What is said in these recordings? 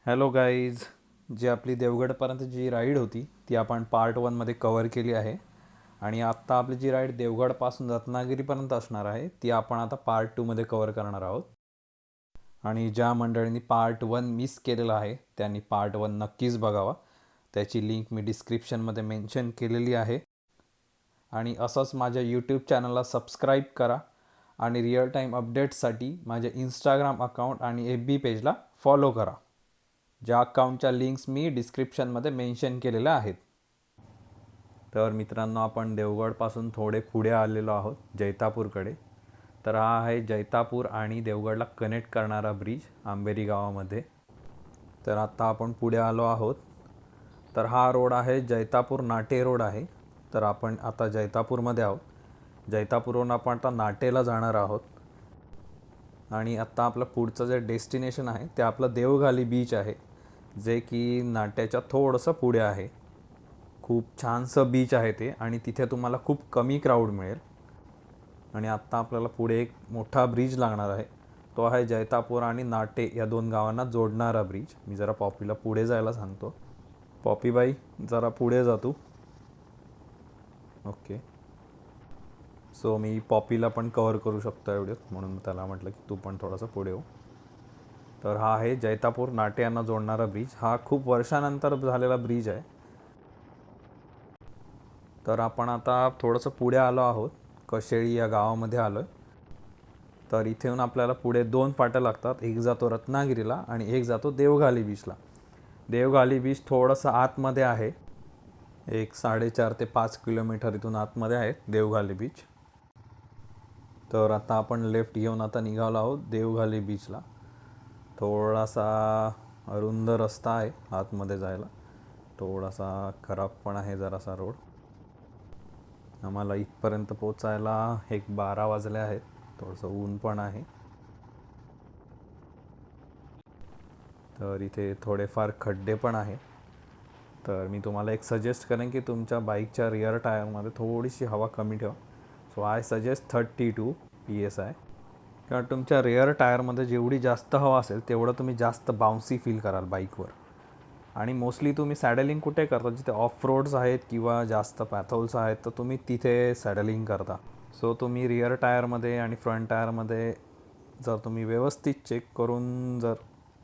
Hello guys. जी आपली देवगडपर्यंत जी ride होती ती आपण पार्ट वनमध्ये कवर केली आहे. आणि आत्ता आपली जी राईड देवगडपासून रत्नागिरीपर्यंत असणार आहे ती आपण आता पार्ट टूमध्ये कवर करणार आहोत. आणि ज्या मंडळींनी पार्ट वन मिस केलेला आहे त्यांनी पार्ट वन नक्कीच बघावा. त्याची लिंक मी डिस्क्रिप्शनमध्ये मेन्शन केलेली आहे. आणि असंच माझ्या यूट्यूब चॅनलला सबस्क्राईब करा आणि रिअल टाईम अपडेट्ससाठी माझ्या इंस्टाग्राम अकाउंट आणि एफ बी पेजला फॉलो करा. ज्या अकाउंटच्या लिंक्स मी डिस्क्रिप्शनमध्ये मेन्शन केलेल्या आहेत. तर मित्रांनो, आपण देवगडपासून थोडे पुढे आलेलो आहोत जैतापूरकडे. तर हा आहे जैतापूर आणि देवगडला कनेक्ट करणारा ब्रिज आंबेरी गावामध्ये. तर आत्ता आपण पुढे आलो आहोत. तर हा रोड आहे जैतापूर नाटे रोड आहे. तर आपण आता जैतापूरमध्ये आहोत. जैतापूरवरून आपण आता नाटेला जाणार आहोत. आणि आत्ता आपलं पुढचं जे डेस्टिनेशन आहे ते आपलं देवघाली बीच आहे, जे की नाट्याच्या थोडंसं पुढे आहे. खूप छानसं बीच आहे ते आणि तिथे तुम्हाला खूप कमी क्राऊड मिळेल. आणि आत्ता आपल्याला पुढे एक मोठा ब्रिज लागणार आहे. तो आहे जैतापूर आणि नाटे या दोन गावांना जोडणारा ब्रिज. मी जरा पॉपीला पुढे जायला सांगतो. पॉपीबाई, जरा पुढे जा तू. ओके. सो मी पॉपीला पण कवर करू शकतो एवढ्यात, म्हणून त्याला म्हटलं की तू पण थोडंसं पुढे हो. तर हा आहे जैतापूर नाटे यांना जोडणारा ब्रिज. हा खूप वर्षानंतर झालेला ब्रिज आहे. तर आपण आता थोडंसं पुढे आलो आहोत. कशेळी या गावामध्ये आलो आहे. तर इथे येऊन आपल्याला पुढे दोन फाट्या लागतात. एक जातो रत्नागिरीला आणि एक जातो देवघाली बीचला. देवघाली बीच थोडंसं आतमध्ये आहे. एक 4.5 ते 5 किलोमीटर इथून आतमध्ये आहे देवघाली बीच. तर आता आपण लेफ्ट घेऊन आता निघालो आहोत देवघाली बीचला. थोडासा अरुंद रस्ता आहे आतमध्ये जायला. थोडासा खराब पण आहे जरासा रोड. आम्हाला इथपर्यंत पोचायला 12 वाजले आहेत. थोडंसं ऊन पण आहे. तर इथे थोडेफार खड्डे पण आहे. तर मी तुम्हाला एक सजेस्ट करेन की तुमच्या बाईकच्या रिअर टायरमध्ये थोडीशी हवा कमी ठेवा. So I suggest 32 PSI. किंवा तुमच्या रिअर टायरमध्ये जेवढी जास्त हवा असेल तेवढं तुम्ही जास्त बाउन्सी फील कराल बाईकवर. आणि मोस्टली तुम्ही सॅडलिंग कुठे करता, जिथे ऑफ रोड्स आहेत किंवा जास्त पॅथोल्स आहेत तर तुम्ही तिथे सॅडलिंग करता. सो तुम्ही रिअर टायरमध्ये आणि फ्रंट टायरमध्ये जर तुम्ही व्यवस्थित चेक करून जर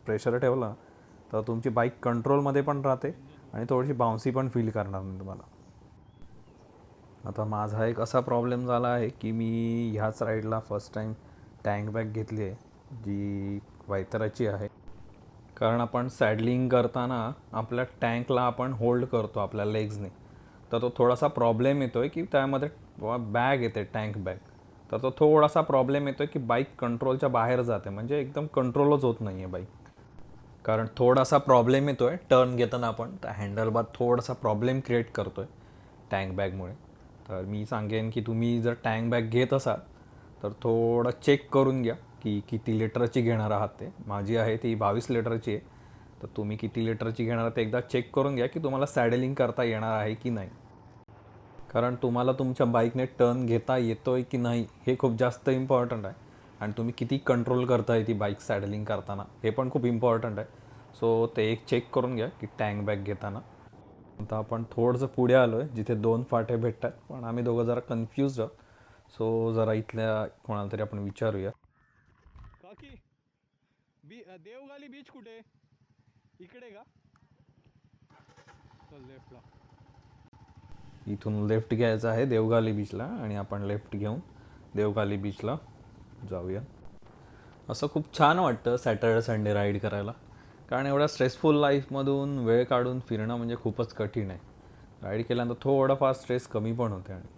प्रेशर ठेवलं तर तुमची बाईक कंट्रोलमध्ये पण राहते आणि थोडीशी बाउन्सी पण फील करणार नाही तुम्हाला. आता माझा एक असा प्रॉब्लेम झाला आहे की मी ह्याच राईडला फर्स्ट टाईम टँक बॅग घेतली आहे, जी वायतराची आहे. कारण आपण सॅडलिंग करताना आपल्या टँकला आपण होल्ड करतो आपल्या लेग्सने. तर तो थोडासा प्रॉब्लेम येतो आहे की त्यामध्ये बॅग येते टँक बॅग. तर तो थोडासा प्रॉब्लेम येतो आहे की बाईक कंट्रोलच्या बाहेर जाते, म्हणजे एकदम कंट्रोलच होत नाही आहे बाईक. कारण थोडासा प्रॉब्लेम येतो आहे टर्न घेताना आपण त्या हँडल बार थोडासा प्रॉब्लेम क्रिएट करतो आहे टँक बॅगमुळे. तर मी सांगेन की तुम्ही जर टँक बॅग घेत असाल तर थोडं चेक करून घ्या की किती लिटरची घेणार आहात. ते माझी आहे ती 22 लिटरची आहे. तर तुम्ही किती लिटरची घेणार आहात ते एकदा चेक करून घ्या की तुम्हाला सॅडलिंग करता येणार आहे की नाही. कारण तुम्हाला तुमच्या बाईकने टर्न घेता येतो आहे की नाही हे खूप जास्त इम्पॉर्टंट आहे. आणि तुम्ही किती कंट्रोल करताय ती बाईक सॅडलिंग करताना हे पण खूप इम्पॉर्टंट आहे. सो ते एक चेक करून घ्या की टँक बॅग घेताना. आता आपण थोडंसं पुढे आलो आहे जिथे दोन फाटे भेटतात, पण आम्ही दोघं जरा कन्फ्यूज आहोत. सो जरा इथल्या कोणाला तरी आपण विचारूया. काकी देवगाली बीच कुठे? इकडे का? चल लेफ्टला. इथून लेफ्ट घ्यायचं आहे देवघाली बीचला आणि आपण लेफ्ट घेऊन देवघाली बीचला जाऊया. असं खूप छान वाटतं सॅटर्डे संडे राईड करायला. कारण एवढ्या स्ट्रेसफुल लाईफमधून वेळ काढून फिरणं म्हणजे खूपच कठीण आहे. राईड केल्यानंतर थोडाफार स्ट्रेस कमी पण होते. आणि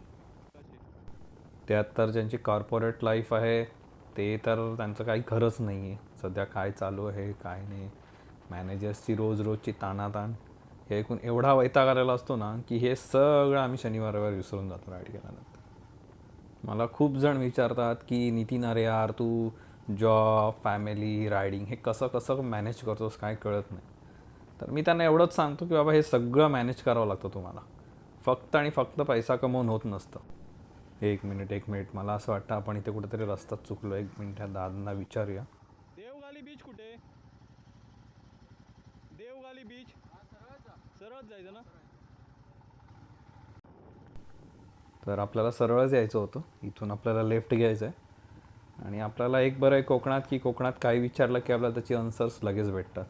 त्यात तर ज्यांची कॉर्पोरेट लाईफ आहे ते तर त्यांचं काही खरंच नाही आहे. सध्या काय चालू आहे काय नाही, मॅनेजर्सची रोज रोजची ताणाताण हे ऐकून एवढा वैताग आलेला असतो ना की हे सगळं आम्ही शनिवार रविवार विसरून जातो राईड केल्यानंतर. मला खूप जण विचारतात की नितीन, अरे यार तू जॉब फॅमिली रायडिंग हे कसं कसं मॅनेज करतोस, काय कळत नाही. तर मी त्यांना एवढंच सांगतो की बाबा हे सगळं मॅनेज करावं लागतं तुम्हाला. फक्त आणि फक्त पैसा कमवून होत नसतं. एक मिनिट मला असं वाटतं आपण इथे कुठेतरी रस्त्यात चुकलो. एक मिनिट ह्या दादांना विचारूया. देवगाली बीच कुठे? देवगाली बीच सरळ जायचं ना. तर आपल्याला सरळच यायचं होतं, इथून आपल्याला लेफ्ट घ्यायचं आहे. आणि आपल्याला एक बरं आहे कोकणात की कोकणात काही विचारलं की आपल्याला त्याची आन्सर्स लगेच भेटतात.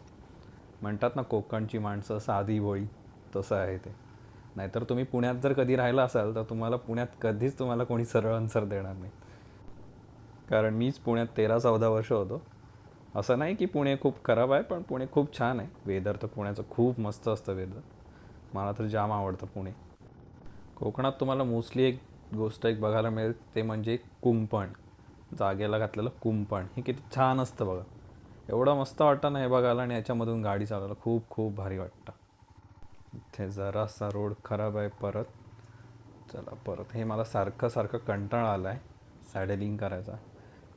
म्हणतात ना कोकणची माणसं साधी भोळी, तसं आहे ते. नाहीतर तुम्ही पुण्यात जर कधी राहिला असाल तर तुम्हाला पुण्यात कधीच तुम्हाला कोणी सरळ आन्सर देणार नाही. कारण मीच पुण्यात 13-14 वर्ष होतो. असं नाही की पुणे खूप खराब आहे, पण पुणे खूप छान आहे. वेदर तर पुण्याचं खूप मस्त असतं वेदर. मला तर जाम आवडतं पुणे. कोकणात तुम्हाला मोस्टली एक गोष्ट एक बघायला मिळेल ते म्हणजे कुंपण. जागेला घातलेलं कुंपण हे किती छान असतं बघा. एवढं मस्त वाटतं ना हे बघायला, आणि याच्यामधून गाडी चालवायला खूप खूप भारी वाटतं. इथे जरासा रोड खराब आहे परत. चला परत. हे मला सारखं सारखं कंटाळा आला आहे सॅडलिंग करायचा.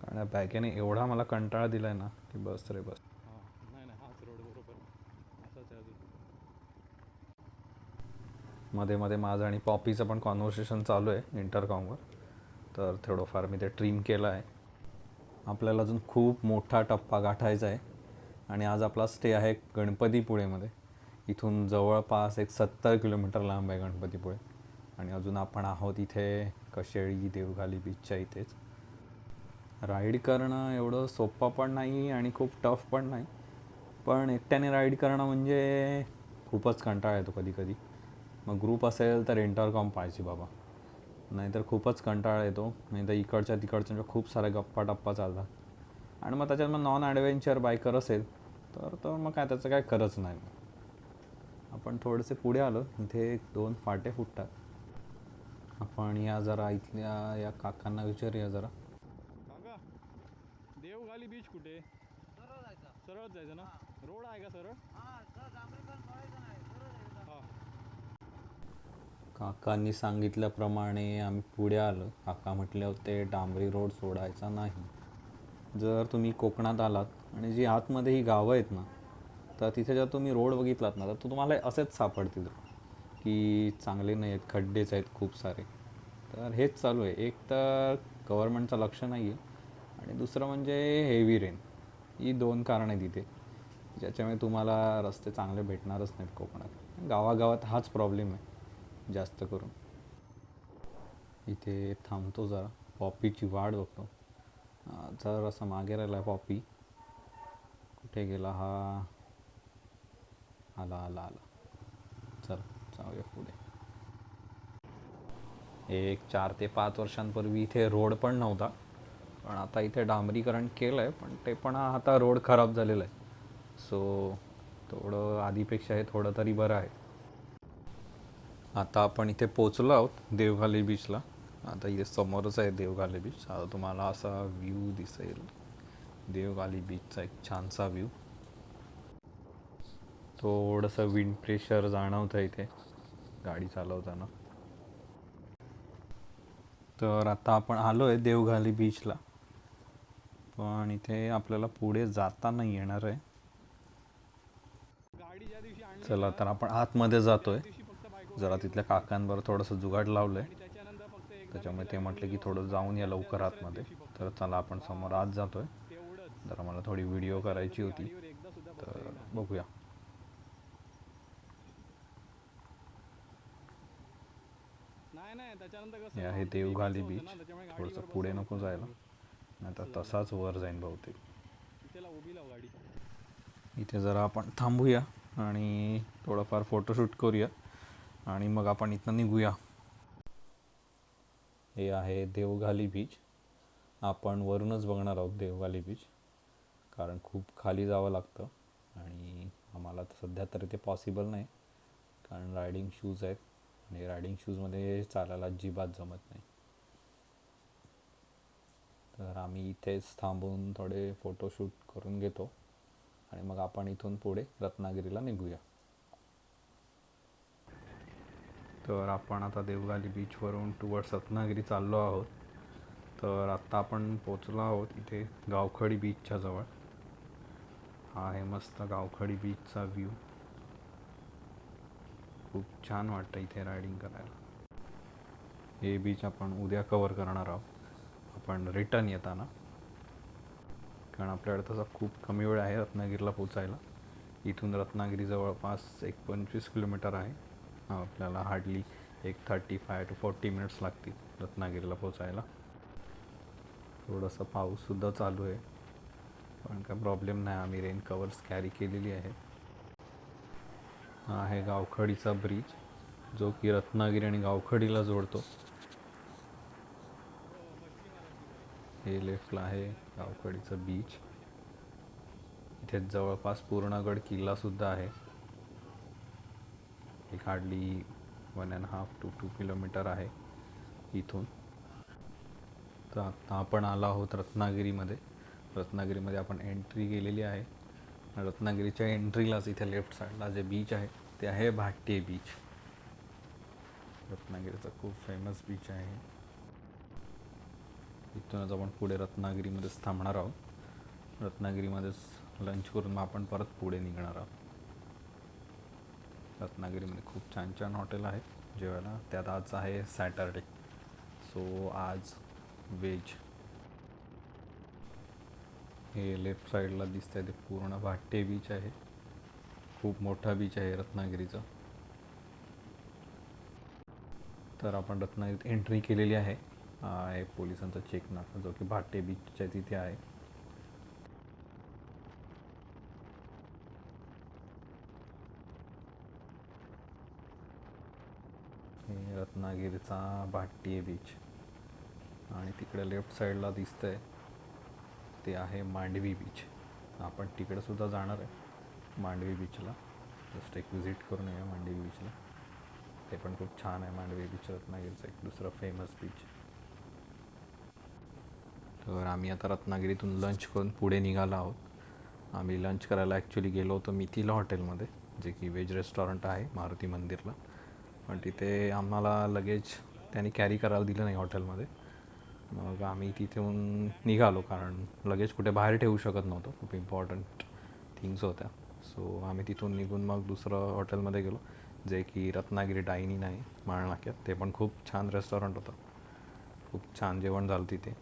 कारण या बॅगेने एवढा मला कंटाळा दिला आहे ना की बस रे बस. हां नाही नाही हाच रोड बरोबर असाच आहे अजून. मध्ये मध्ये माझं आणि पॉपीचं पण कॉन्व्हर्सेशन चालू आहे इंटरकॉमवर. तर थोडंफार मी ते ट्रिम केलं आहे. आपल्याला अजून खूप मोठा टप्पा गाठायचा आहे. आणि आज आपला स्टे आहे गणपतीपुळेमध्ये. इथून जवळपास एक 70 किलोमीटर लांब आहे गणपतीपुळे. आणि अजून आपण आहोत इथे कशेळी देवघाली बीचच्या इथेच. राईड करणं एवढं सोपं पण नाही आणि खूप टफ पण नाही. पण एकट्याने राईड करणं म्हणजे खूपच कंटाळा येतो कधी कधी. मग ग्रुप असेल तर इंटरकॉम पाहिजे बाबा, नाहीतर खूपच कंटाळा येतो. नाही तर इकडच्या तिकडच्या खूप साऱ्या गप्पा टप्पा चालतात. आणि मग त्याच्यात मग नॉन ॲडव्हेंचर बायकर असेल तर मग काय त्याचं काय खरंच नाही. आपण थोडेसे पुढे आलो, इथे 2 फाटे फुटतात. आपण या जरा इथल्या या काकांना विचारूया जरा. काका देवगाली बीच कुठे? सरळ जायचं ना. रोड आहे का सरळ? हां काकांनी सांगितल्याप्रमाणे आम्ही पुढे आलो. काका म्हटले होते डांबरी रोड सोडायचा नाही. जर तुम्ही कोकणात आलात आणि जी आतमध्ये ही गावं आहेत ना, तर तिथे जर तुम्ही रोड बघितलात ना तर तुम्हाला असेच सापडतील की चांगले नाही आहेत, खड्डेच आहेत खूप सारे. तर हेच चालू आहे. एक तर गव्हर्नमेंटचं लक्ष नाही आहे, आणि दुसरं म्हणजे हेवी रेन. ही 2 कारणं आहेत तिथे, ज्याच्यामुळे तुम्हाला रस्ते चांगले भेटणारच नाहीत कोकणात. गावागावात हाच प्रॉब्लेम आहे जास्त करून. इथे थांबतो जरा, पॉपीची वाट बघतो. जर असं मागे राहिला पॉपी. कुठे गेला हा? आला आला आला. चल जाऊया पुढे. एक 4 ते 5 वर्षांपूर्वी इथे रोड पण नव्हता, पण आता इथे डांबरीकरण केलं आहे. पण ते पण आता रोड खराब झालेला आहे. सो थोडं आधीपेक्षा हे थोडं तरी बरं आहे. आता आपण इथे पोचलो आहोत देवघाली बीचला. आता इथे समोरच आहे देवघाली बीच. आता तुम्हाला असा व्ह्यू दिसेल देवघाली बीचचा, एक छानसा व्ह्यू. थोडंसं विंड प्रेशर जाणवतं इथे गाडी चालवताना. तर आता आपण आलो आहे देवघाली बीचला, पण इथे आपल्याला पुढे जाता नाही येणार आहे. गाडी ज्या दिवशी आणली चला ना तर आपण आतमध्ये जातोय. त्याच दिवशी फक्त बायको जरा गाडीवर तिथल्या बसली. काकांबरोबर थोडंसं जुगाड लावलं आहे. आणि त्याच्यानंतर फक्त एकदा मी त्याच्यामुळे तिला ते घेऊन म्हटले की गेलो थोडं होतो जाऊन या आणि त्या लवकर दुसऱ्याच आतमध्ये. दिवशी फक्त. तर चला आपण समोर आत जातो आहे. तेवढंच. जरा मला थोडी व्हिडिओ करायची त्याच्यानंतर ती होती, गाडीवर एकदा सुद्धा बसता तर येईना. बघूया. नाही नाही त्याच्यानंतर हे कसं आहे आमचं देवघाली बेबीचं होतं बीच. ना, त्याच्यामुळे थोडंसं गाडीवर पुढे बसवलंच नको नाही जायला, मागे. नाही तर असं झालं. तसाच वर जाईन बहुतेक. इथे उभी लाव गाडी. इथे जरा आपण थांबूया आणि थोडंफार फोटोशूट करूया, आणि मग आपण इथनं निघूया. हे आहे देवघाली बीच. आपण वरूनच बघणार आहोत देवघाली बीच, कारण खूप खाली जावं लागतं. आणि आम्हाला तर सध्या तरी ते पॉसिबल नाही, कारण रायडिंग शूज आहेत आणि रायडिंग शूजमध्ये चालायला अजिबात जमत नाही. तर आम्ही इथेच थांबून थोडे फोटोशूट करून घेतो, आणि मग आपण इथून पुढे रत्नागिरीला निघूया. तर आपण आता देवघाली बीचवरून टुवर्ड्स रत्नागिरी चाललो आहोत. तर आत्ता आपण पोचलो आहोत इथे गावखडी बीचच्या जवळ. हा आहे मस्त गावखडी बीचचा व्ह्यू. खूप छान वाटतं इथे रायडिंग करायला. हे बीच आपण उद्या कवर करणार आहोत, आपण रिटर्न येताना. कारण आपल्याकडे तसा खूप कमी वेळ आहे रत्नागिरीला पोचायला. इथून रत्नागिरी जवळपास एक 25 किलोमीटर आहे. आपल्याला हार्डली एक 35 to 40 मिनिट्स लागतील रत्नागिरीला पोचायला. थोडंसं पाऊससुद्धा चालू आहे, पण काय प्रॉब्लेम नाही, आम्ही रेन कवर्स कॅरी केलेली आहे. हा आहे गावखडीचा ब्रिज, जो की रत्नागिरी आणि गावखडीला जोडतो. हे लेफ्टला आहे गावखडीचं बीच. इथे जवळपास पूर्णगड किल्लासुद्धा आहे. एक हार्डली 1.5 to 2 किलोमीटर आहे इथून. तर आता आपण आलो आहोत रत्नागिरीमध्ये. रत्नागिरीमध्ये आपण एंट्री केलेली आहे. रत्नागिरीच्या एंट्रीलाच इथे लेफ्ट साईडला जे बीच आहे ते आहे भाट्ये बीच. रत्नागिरीचा खूप फेमस बीच आहे. इथूनच आपण पुढे रत्नागिरीमध्येच थांबणार आहोत. रत्नागिरीमध्येच लंच करून मग आपण परत पुढे निघणार आहोत. रत्नागिरीमध्ये खूप छान छान हॉटेल आहेत जेवायला. त्यात आज आहे सॅटरडे, सो आज व्हेज. हे लेफ्ट साईडला दिसतंय ते पूर्ण भाट्ये बीच आहे. खूप मोठा बीच आहे रत्नागिरीचा. तर आपण रत्नागिरीत एंट्री केलेली आहे. आहे पोलिसांचा चेक नाका, जो की भाट्ये बीचच्या तिथे आहे. हे रत्नागिरीचा भाट्ये बीच. आणि तिकडे लेफ्ट साईडला दिसतंय ते आहे मांडवी बीच. आपण तिकडे सुद्धा जाणार आहे मांडवी बीचला. जस्ट एक विजिट करून येऊया मांडवी बीचला. ते पण खूप छान आहे मांडवी बीच, रत्नागिरीचं एक दुसरं फेमस बीच. तर आम्ही आता रत्नागिरीतून लंच करून पुढे निघालो आहोत. आम्ही लंच करायला ॲक्च्युली गेलो होतो मिथिला हॉटेलमध्ये, जे की व्हेज रेस्टॉरंट आहे मारुती मंदिरला. पण तिथे आम्हाला लगेज त्यांनी कॅरी करायला दिलं नाही हॉटेलमध्ये. मग आम्ही तिथून निघालो, कारण लगेज कुठे बाहेर ठेवू शकत नव्हतो, खूप इम्पॉर्टंट थिंग्स होत्या. सो आम्ही तिथून निघून मग दुसरं हॉटेलमध्ये गेलो, जे की रत्नागिरी डायनिंग आहे माळनाक्यात. ते पण खूप छान रेस्टॉरंट होतं, खूप छान जेवण झालं तिथे.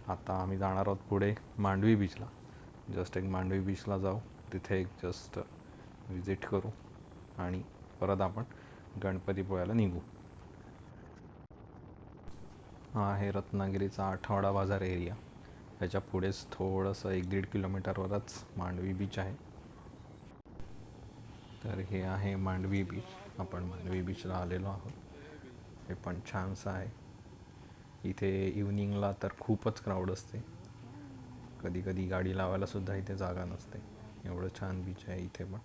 आता आम्ही जाणार आहोत पुढे मांडवी बीचला. जस्ट एक मांडवी बीचला जाऊ, तिथे एक जस्ट विजिट करू आणि परत आपण गणपतीपुळ्याला निघू. हा आहे रत्नागिरीचा आठवडा बाजार एरिया. याच्या पुढेच थोडंसं 1-1.5 किलोमीटरवरच मांडवी बीच आहे. तर हे आहे मांडवी बीच. आपण मांडवी बीचला आलेलो आहोत. हे पण छानसं आहे. इथे इव्हनिंगला तर खूपच क्राऊड असते. कधी कधी गाडी लावायला सुद्धा इथे जागा नसते, एवढं छान बीच आहे इथे पण.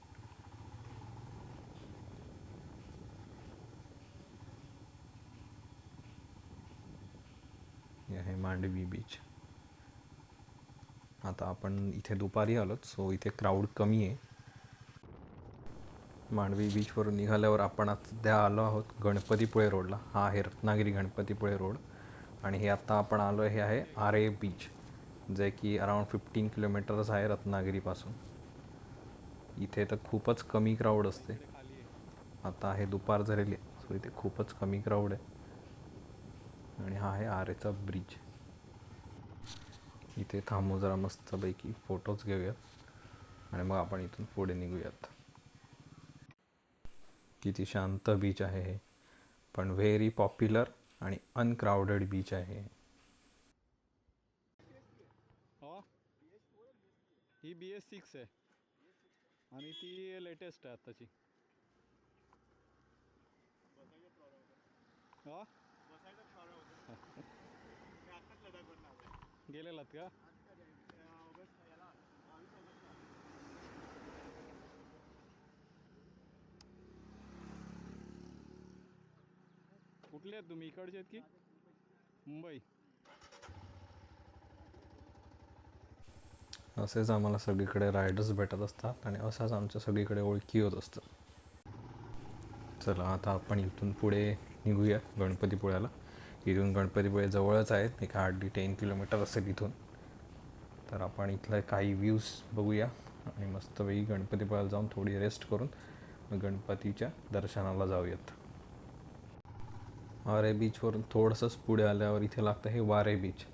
हे आहे मांडवी बीच. आता आपण इथे दुपारी आलोत, सो इथे क्राऊड कमी आहे. मांडवी बीचवरून निघाल्यावर आपण आता सध्या आलो आहोत गणपतीपुळे रोडला. हा आहे रत्नागिरी गणपतीपुळे रोड. आणि हे आत्ता आपण आलो हे आहे आरे बीच, जे की अराऊंड 15 किलोमीटर्स आहे रत्नागिरीपासून. इथे तर खूपच कमी क्राऊड असते. आता आहे दुपार झालेली, सो इथे खूपच कमी क्राऊड आहे. आणि हा आहे आरेचा ब्रिज. इथे थांबू, जरा मस्तपैकी फोटोज घेऊयात आणि मग आपण इथून पुढे निघूयात. किती शांत बीच आहे हे, पण व्हेरी पॉप्युलर आणि अनक्राऊडेड बीच आहे. ही BS6 आहे आणि ती लेटेस्ट आहे आत्ताची. हा गेलेलात का? कुठले आहेत तुम्ही, इकडचे आहेत की मुंबई? असेच आम्हाला सगळीकडे रायडर्स भेटत असतात आणि असंच आमच्या सगळीकडे ओळखी होत असतं. चला आता आपण इथून पुढे निघूया गणपतीपुळ्याला. इथून गणपतीपुळे जवळच आहेत, एक हार्डली 10 किलोमीटर असेल इथून. तर आपण इथलं काही व्ह्यूज बघूया आणि मस्तपैकी गणपतीपुळ्याला जाऊन थोडी रेस्ट करून गणपतीच्या दर्शनाला जाऊयात. आरे बीचवरून थोडंसंच पुढे आल्यावर इथे लागतं हे वारे बीच.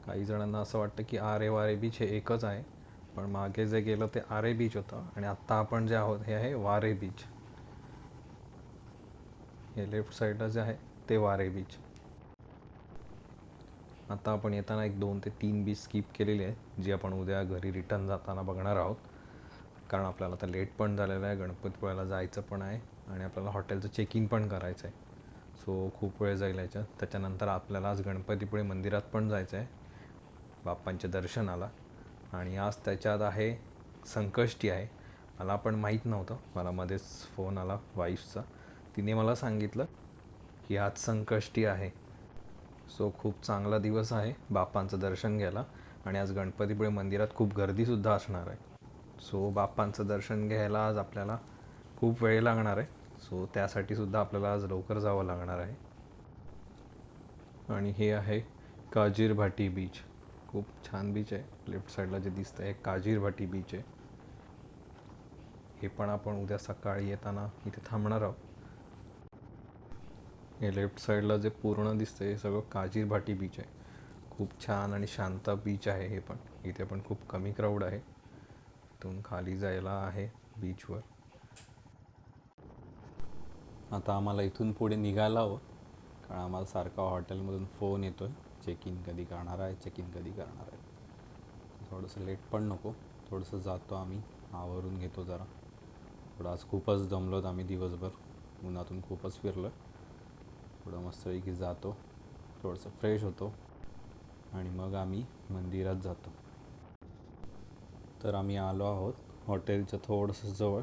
काही जणांना असं वाटतं की आरे वारे बीच हे एकच आहे, पण मागे जे गेलं ते आरे बीच होतं आणि आत्ता आपण जे आहोत हे आहे वारे बीच. हे लेफ्ट साईडला जे आहे ते वारे बीच. आता आपण येताना एक 2 ते 3 बीच स्किप केलेली आहे, जी आपण उद्या घरी रिटर्न जाताना बघणार आहोत. कारण आपल्याला आता लेट पण झालेलं आहे, गणपतीपुळ्याला जायचं पण आहे आणि आपल्याला हॉटेलचं चेक इन पण करायचं आहे. सो खूप वेळ जाईल याच्यात. त्याच्यानंतर आपल्याला आज गणपतीपुळे मंदिरात पण जायचं आहे बाप्पांच्या दर्शनाला. आणि आज त्याच्यात आहे संकष्टी आहे. मला पण माहीत नव्हतं. मला मध्येच फोन आला वाईफचा. तिने मला सांगितलं की आज संकष्टी आहे. सो खूप चांगला दिवस आहे बाप्पांचं दर्शन घ्यायला. आणि आज गणपतीपुळे मंदिरात खूप गर्दीसुद्धा असणार आहे. सो बाप्पांचं दर्शन घ्यायला आज आपल्याला खूप वेळ लागणार आहे. सो त्यासाठी सुद्धा आपल्याला आज लवकर जावं लागणार आहे. आणि हे आहे काजीरभाटी बीच. खूप छान बीच आहे. लेफ्ट साईडला जे दिसतं आहे काजीरभाटी बीच आहे. हे पण आपण उद्या सकाळी येताना इथे थांबणार आहोत. हे लेफ्ट साईडला जे पूर्ण दिसतं हे सगळं काजीरभाटी बीच आहे. खूप छान आणि शांत बीच आहे हे पण. इथे पण खूप कमी क्राऊड आहे. इथून खाली जायला आहे बीचवर. आता आम्हाला इथून पुढे निघायला हवं, कारण आम्हाला सारखा हॉटेलमधून फोन येतो आहे, चेक इन कधी करणार आहे, चेक इन कधी करणार आहे. थोडंसं लेट पण नको. थोडंसं जातो आम्ही, आवरून घेतो जरा. थोडं आज खूपच दमलोत आम्ही दिवसभर, उन्हातून खूपच फिरलो. थोडं मस्तपैकी जातो, थोडंसं फ्रेश होतो आणि मग आम्ही मंदिरात जातो. तर आम्ही आलो आहोत हॉटेलच्या थोडंसं जवळ,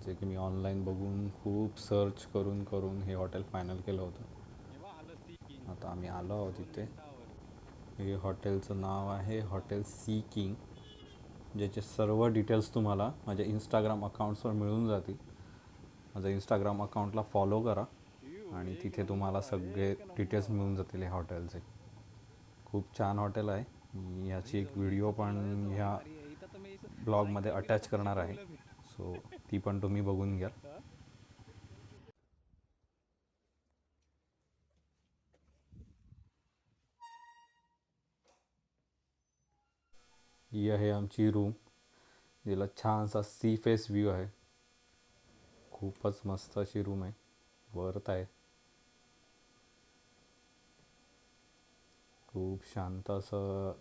जे की मी ऑनलाईन बघून खूप सर्च करून हे हॉटेल फायनल केलं होतं. आता आम्ही आलो आहोत इथे. हे हॉटेलचं नाव आहे हॉटेल सी किंग, ज्याचे सर्व डिटेल्स तुम्हाला माझ्या इंस्टाग्राम अकाउंट्सवर मिळून जातील. माझ्या इंस्टाग्राम अकाउंटला फॉलो करा आणि तिथे तुम्हाला सगळे डिटेल्स मिळून जातील या हॉटेलचे. खूप छान हॉटेल आहे. मी याची एक व्हिडिओ पण ह्या ब्लॉगमध्ये अटॅच करणार आहे, सो ती पण तुम्ही बघून घ्या. ही आहे आमची रूम, जिला छानसा सी फेस व्ह्यू आहे. खूपच मस्त अशी रूम आहे, वर्थ आहे. खूप शांत असं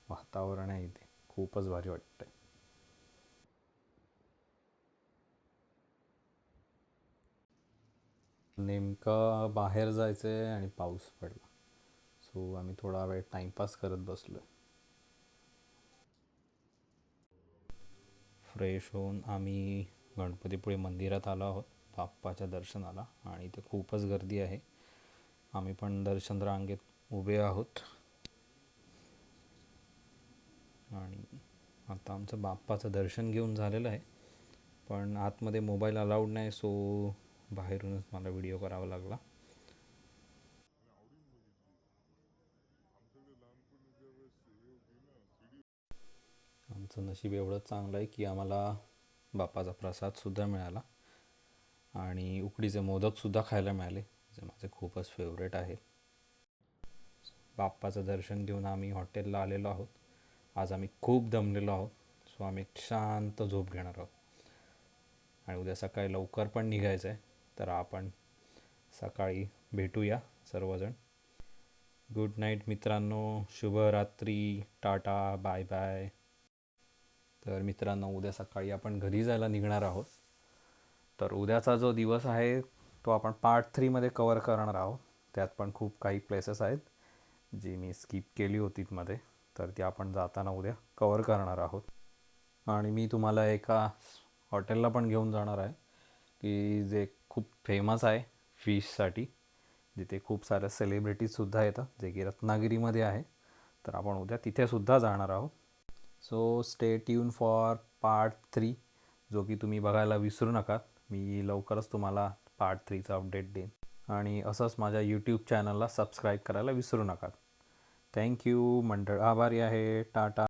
वातावरण आहे इथे, खूपच भारी वाटतंय. नेमकं बाहेर जायचं आहे आणि पाऊस पडला, सो आम्ही थोडा वेळ टाईमपास करत बसलो. फ्रेश होऊन आम्ही गणपतीपुळे मंदिरात आलो आहोत बाप्पाच्या दर्शनाला, आणि इथे खूपच गर्दी आहे. आम्ही पण दर्शन रांगेत उभे आहोत. आणि आता आमचं बाप्पाचं दर्शन घेऊन झालेलं आहे, पण आतमध्ये मोबाईल अलाउड नाही, सो बाहेरूनच मला व्हिडिओ करावा लागला. आमचं नशीब एवढं चांगलं आहे की आम्हाला बाप्पाचा प्रसादसुद्धा मिळाला आणि उकडीचे मोदकसुद्धा खायला मिळाले, जे माझे खूपच फेवरेट आहेत. बाप्पाचं दर्शन घेऊन आम्ही हॉटेलला आलेलो आहोत. आज आम्ही खूप दमलेलो आहोत, सो आम्ही एक शांत झोप घेणार आहोत. आणि उद्या सकाळी लवकर पण निघायचं आहे, तर आपण सकाळी भेटूया सर्वजण. गुड नाईट मित्रांनो, शुभरात्री, टाटा, बाय बाय. तर मित्रांनो, उद्या सकाळी आपण घरी जायला निघणार आहोत. तर उद्याचा जो दिवस आहे तो आपण पार्ट 3मध्ये कवर करणार आहोत. त्यात पण खूप काही प्लेसेस आहेत जी मी स्किप केली होती मध्ये, तर ती आपण जाताना उद्या कवर करणार आहोत. आणि मी तुम्हाला एका हॉटेलला पण घेऊन जाणार आहे की जे खूप फेमस आहे फिशसाठी, जिथे खूप साऱ्या सेलिब्रिटीजसुद्धा येतात, जे की रत्नागिरीमध्ये आहे. तर आपण उद्या तिथेसुद्धा जाणार आहोत. So stay tune for part 3, जो की तुम्ही बघायला विसरू नका. मी लवकरच तुम्हाला पार्ट 3चा अपडेट देईन. आणि असंच माझ्या यूट्यूब चॅनलला सबस्क्राईब करायला विसरू नका. थँक्यू. मंडळ आभारी आहे. टाटा.